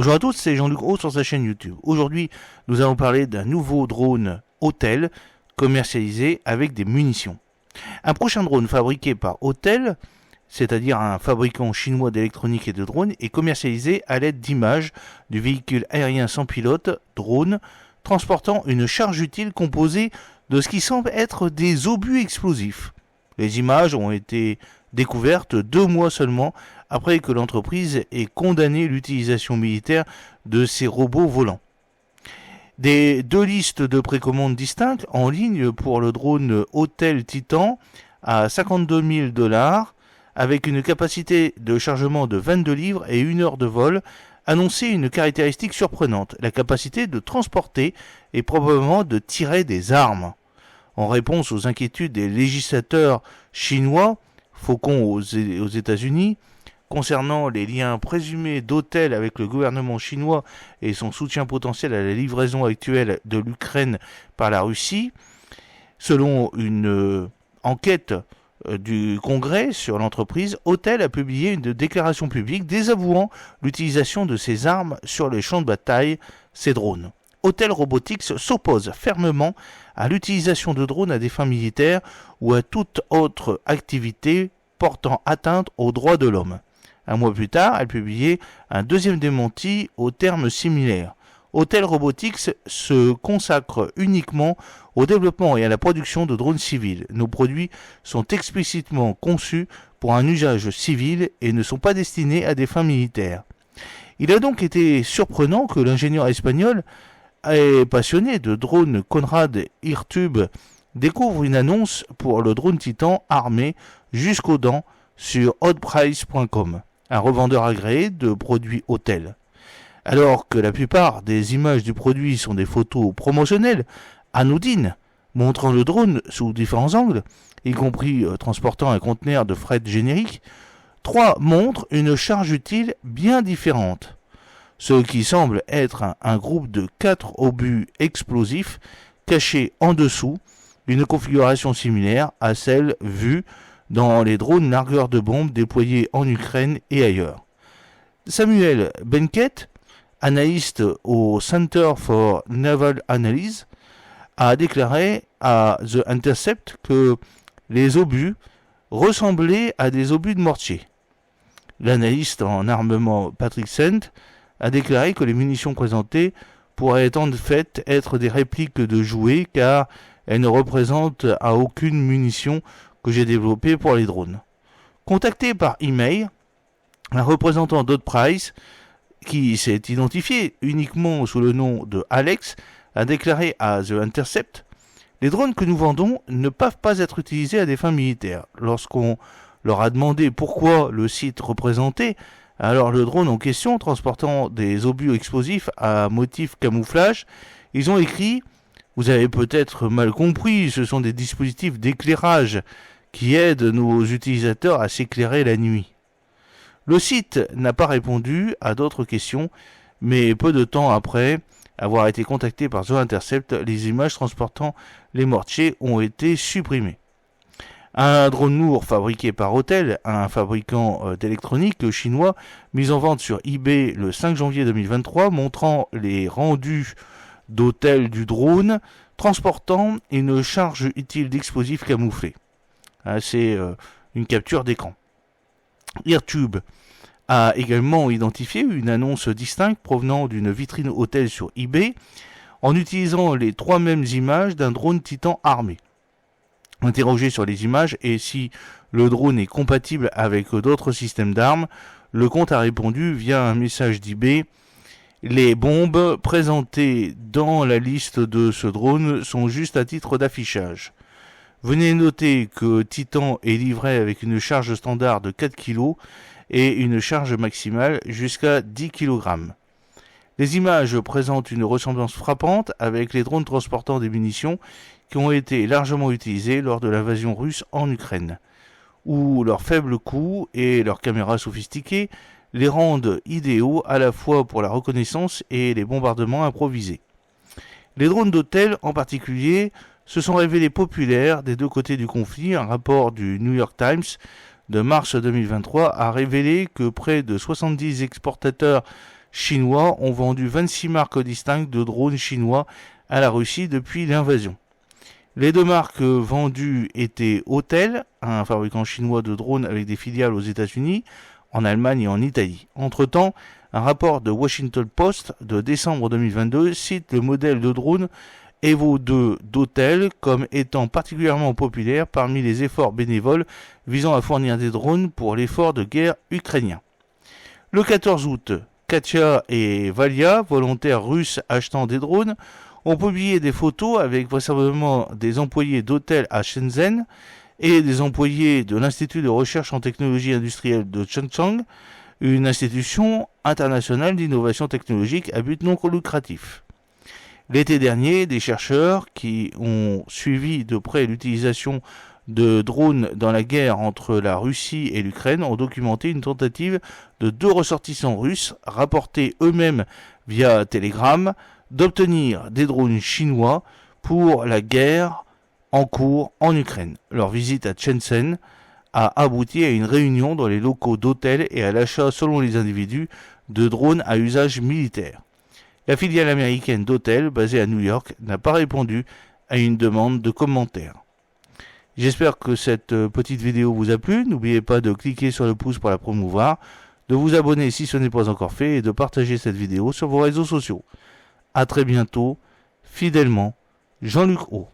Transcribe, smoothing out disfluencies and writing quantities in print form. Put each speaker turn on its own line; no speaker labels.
Bonjour à tous, c'est Jean-Luc Haut sur sa chaîne YouTube. Aujourd'hui, nous allons parler d'un nouveau drone Autel commercialisé avec des munitions. Un prochain drone fabriqué par Autel, c'est-à-dire un fabricant chinois d'électronique et de drones, est commercialisé à l'aide d'images du véhicule aérien sans pilote, drone, transportant une charge utile composée de ce qui semble être des obus explosifs. Les images ont été découvertes 2 mois seulement après que l'entreprise ait condamné l'utilisation militaire de ces robots volants. Des 2 listes de précommandes distinctes en ligne pour le drone Autel Titan à 52 000 $ avec une capacité de chargement de 22 livres et 1 heure de vol annonçaient une caractéristique surprenante, la capacité de transporter et probablement de tirer des armes. En réponse aux inquiétudes des législateurs chinois, Faucon aux États-Unis, concernant les liens présumés d'Autel avec le gouvernement chinois et son soutien potentiel à la livraison actuelle de l'Ukraine par la Russie, selon une enquête du Congrès sur l'entreprise, Autel a publié une déclaration publique désavouant l'utilisation de ces armes sur les champs de bataille, ces drones. Autel Robotics s'oppose fermement à l'utilisation de drones à des fins militaires ou à toute autre activité portant atteinte aux droits de l'homme. Un mois plus tard, elle publiait un deuxième démenti aux termes similaires. Autel Robotics se consacre uniquement au développement et à la production de drones civils. Nos produits sont explicitement conçus pour un usage civil et ne sont pas destinés à des fins militaires. Il a donc été surprenant que l'ingénieur espagnol passionné de drones Conrad Airtube découvre une annonce pour le drone Titan armé jusqu'aux dents sur hotprice.com, un revendeur agréé de produits Autel. Alors que la plupart des images du produit sont des photos promotionnelles, anodines, montrant le drone sous différents angles, y compris transportant un conteneur de fret générique, 3 montrent une charge utile bien différente. Ce qui semble être un groupe de 4 obus explosifs cachés en dessous, une configuration similaire à celle vue dans les drones largueurs de bombes déployés en Ukraine et ailleurs. Samuel Benkett, analyste au Center for Naval Analysis, a déclaré à The Intercept que les obus ressemblaient à des obus de mortier. L'analyste en armement Patrick Sent a déclaré que les munitions présentées pourraient en fait être des répliques de jouets car elles ne représentent à aucune munition que j'ai développée pour les drones. Contacté par email, un représentant d'Hotprice, qui s'est identifié uniquement sous le nom de Alex, a déclaré à The Intercept « Les drones que nous vendons ne peuvent pas être utilisés à des fins militaires. » Lorsqu'on leur a demandé pourquoi le site représentait, alors le drone en question, transportant des obus explosifs à motif camouflage, ils ont écrit « Vous avez peut-être mal compris, ce sont des dispositifs d'éclairage qui aident nos utilisateurs à s'éclairer la nuit. » Le site n'a pas répondu à d'autres questions, mais peu de temps après avoir été contacté par The Intercept, les images transportant les mortiers ont été supprimées. Un drone lourd fabriqué par Autel, un fabricant d'électronique chinois, mis en vente sur eBay le 5 janvier 2023, montrant les rendus d'Autel du drone, transportant une charge utile d'explosifs camouflés. C'est une capture d'écran. Airtube a également identifié une annonce distincte provenant d'une vitrine Autel sur eBay, en utilisant les 3 mêmes images d'un drone Titan armé. Interrogé sur les images et si le drone est compatible avec d'autres systèmes d'armes, le compte a répondu via un message d'eBay « Les bombes présentées dans la liste de ce drone sont juste à titre d'affichage. Venez noter que Titan est livré avec une charge standard de 4 kg et une charge maximale jusqu'à 10 kg. Les images présentent une ressemblance frappante avec les drones transportant des munitions qui ont été largement utilisés lors de l'invasion russe en Ukraine, où leur faible coût et leurs caméras sophistiquées les rendent idéaux à la fois pour la reconnaissance et les bombardements improvisés. Les drones d'Autel en particulier se sont révélés populaires des 2 côtés du conflit. Un rapport du New York Times de mars 2023 a révélé que près de 70 exportateurs chinois ont vendu 26 marques distinctes de drones chinois à la Russie depuis l'invasion. Les deux marques vendues étaient Autel, un fabricant chinois de drones avec des filiales aux États-Unis, en Allemagne et en Italie. Entre-temps, un rapport de Washington Post de décembre 2022 cite le modèle de drone Evo 2 d'Autel comme étant particulièrement populaire parmi les efforts bénévoles visant à fournir des drones pour l'effort de guerre ukrainien. Le 14 août, Katia et Valia, volontaires russes achetant des drones, ont publié des photos avec vraisemblablement des employés d'Autel à Shenzhen et des employés de l'Institut de recherche en technologie industrielle de Chongqing, une institution internationale d'innovation technologique à but non lucratif. L'été dernier, des chercheurs qui ont suivi de près l'utilisation de drones dans la guerre entre la Russie et l'Ukraine ont documenté une tentative de 2 ressortissants russes, rapportés eux-mêmes via Telegram, d'obtenir des drones chinois pour la guerre en cours en Ukraine. Leur visite à Shenzhen a abouti à une réunion dans les locaux d'Autel et à l'achat, selon les individus, de drones à usage militaire. La filiale américaine d'Autel, basée à New York, n'a pas répondu à une demande de commentaires. J'espère que cette petite vidéo vous a plu. N'oubliez pas de cliquer sur le pouce pour la promouvoir, de vous abonner si ce n'est pas encore fait et de partager cette vidéo sur vos réseaux sociaux. A très bientôt, fidèlement, Jean-Luc Haut.